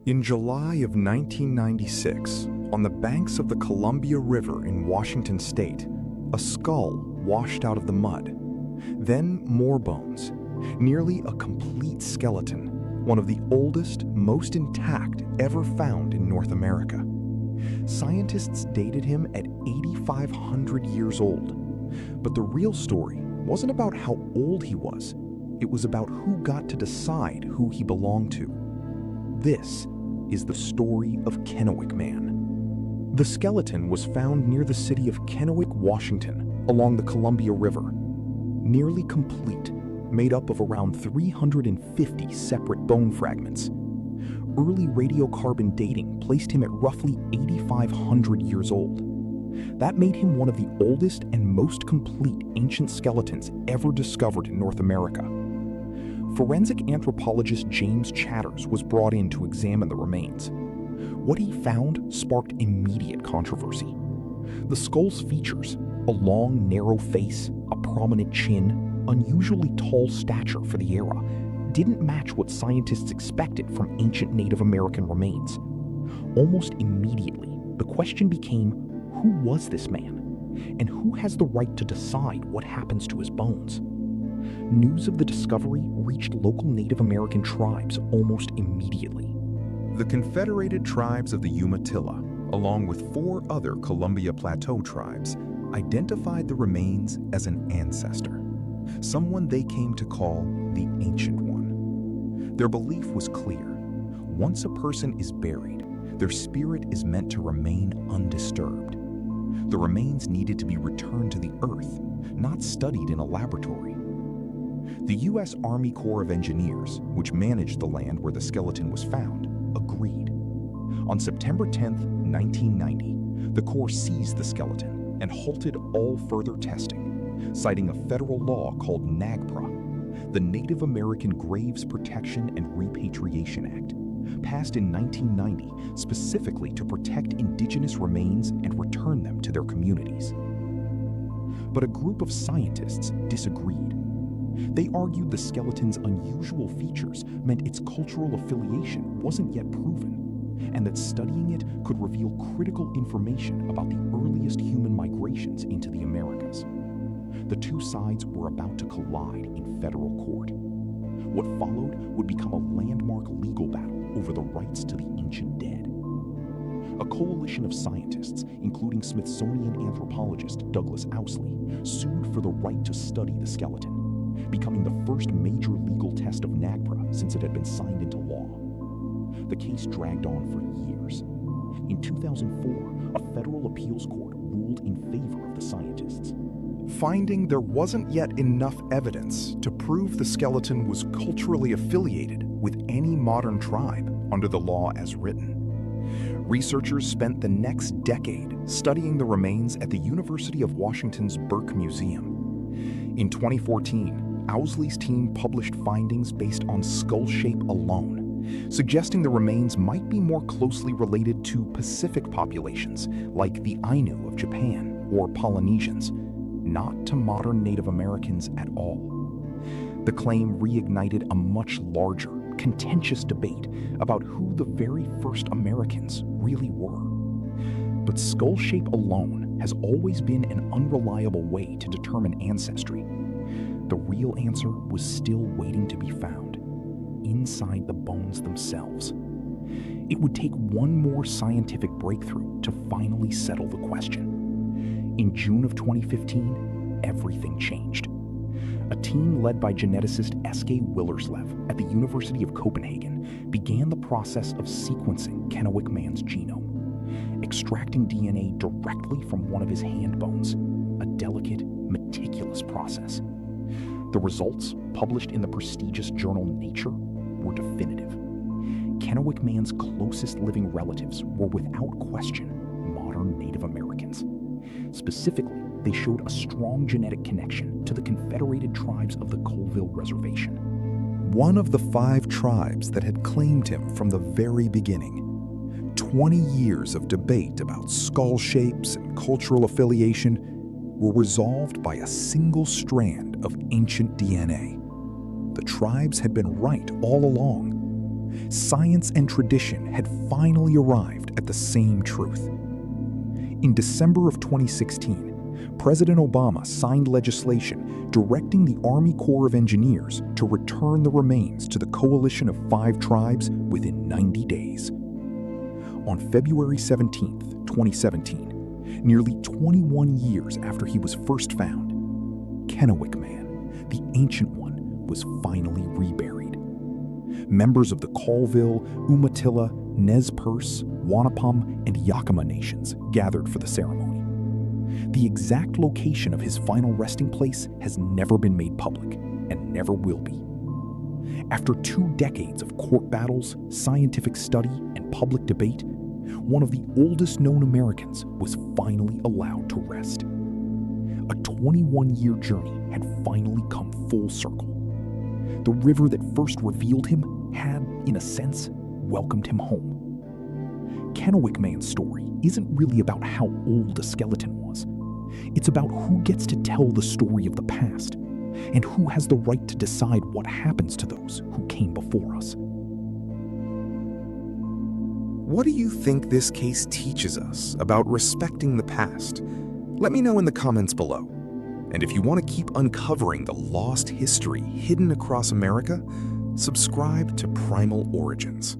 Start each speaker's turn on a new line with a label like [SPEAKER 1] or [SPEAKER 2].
[SPEAKER 1] In July of 1996, on the banks of the Columbia River in Washington state, a skull washed out of the mud. Then more bones, nearly a complete skeleton, one of the oldest, most intact ever found in North America. Scientists dated him at 8,500 years old. But the real story wasn't about how old he was. It was about who got to decide who he belonged to. This is the story of Kennewick Man. The skeleton was found near the city of Kennewick, Washington, along the Columbia River. Nearly complete, made up of around 350 separate bone fragments. Early radiocarbon dating placed him at roughly 8,500 years old. That made him one of the oldest and most complete ancient skeletons ever discovered in North America. Forensic anthropologist James Chatters was brought in to examine the remains. What he found sparked immediate controversy. The skull's features, a long, narrow face, a prominent chin, unusually tall stature for the era, didn't match what scientists expected from ancient Native American remains. Almost immediately, the question became, who was this man? And who has the right to decide what happens to his bones? News of the discovery reached local Native American tribes almost immediately.
[SPEAKER 2] The Confederated Tribes of the Umatilla, along with 4 other Columbia Plateau tribes, identified the remains as an ancestor, someone they came to call the Ancient One. Their belief was clear. Once a person is buried, their spirit is meant to remain undisturbed. The remains needed to be returned to the earth, not studied in a laboratory. The U.S. Army Corps of Engineers, which managed the land where the skeleton was found, agreed. On September 10, 1990, the Corps seized the skeleton and halted all further testing, citing a federal law called NAGPRA, the Native American Graves Protection and Repatriation Act, passed in 1990 specifically to protect Indigenous remains and return them to their communities. But a group of scientists disagreed. They argued the skeleton's unusual features meant its cultural affiliation wasn't yet proven, and that studying it could reveal critical information about the earliest human migrations into the Americas. The two sides were about to collide in federal court. What followed would become a landmark legal battle over the rights to the ancient dead. A coalition of scientists, including Smithsonian anthropologist Douglas Ousley, sued for the right to study the skeleton, becoming the first major legal test of NAGPRA since it had been signed into law. The case dragged on for years. In 2004, a federal appeals court ruled in favor of the scientists,
[SPEAKER 1] finding there wasn't yet enough evidence to prove the skeleton was culturally affiliated with any modern tribe under the law as written. Researchers spent the next decade studying the remains at the University of Washington's Burke Museum. In 2014, Ousley's team published findings based on skull shape alone, suggesting the remains might be more closely related to Pacific populations like the Ainu of Japan or Polynesians, not to modern Native Americans at all. The claim reignited a much larger, contentious debate about who the very first Americans really were. But skull shape alone has always been an unreliable way to determine ancestry. The real answer was still waiting to be found, inside the bones themselves. It would take one more scientific breakthrough to finally settle the question. In June of 2015, everything changed. A team led by geneticist S.K. Willerslev at the University of Copenhagen began the process of sequencing Kennewick Man's genome, extracting DNA directly from one of his hand bones, a delicate, meticulous process. The results, published in the prestigious journal Nature, were definitive. Kennewick Man's closest living relatives were without question modern Native Americans. Specifically, they showed a strong genetic connection to the Confederated Tribes of the Colville Reservation,
[SPEAKER 3] one of the 5 tribes that had claimed him from the very beginning. 20 years of debate about skull shapes and cultural affiliation were resolved by a single strand of ancient DNA. The tribes had been right all along. Science and tradition had finally arrived at the same truth. In December of 2016, President Obama signed legislation directing the Army Corps of Engineers to return the remains to the coalition of 5 tribes within 90 days. On February 17, 2017, nearly 21 years after he was first found, Kennewick Man, the Ancient One, was finally reburied. Members of the Colville, Umatilla, Nez Perce, Wanapum, and Yakima nations gathered for the ceremony. The exact location of his final resting place has never been made public and never will be. After 2 decades of court battles, scientific study, and public debate, one of the oldest known Americans was finally allowed to rest. A 21-year journey had finally come full circle. The river that first revealed him had, in a sense, welcomed him home. Kennewick Man's story isn't really about how old a skeleton was. It's about who gets to tell the story of the past, and who has the right to decide what happens to those who came before us.
[SPEAKER 2] What do you think this case teaches us about respecting the past? Let me know in the comments below. And if you want to keep uncovering the lost history hidden across America, subscribe to Primal Origins.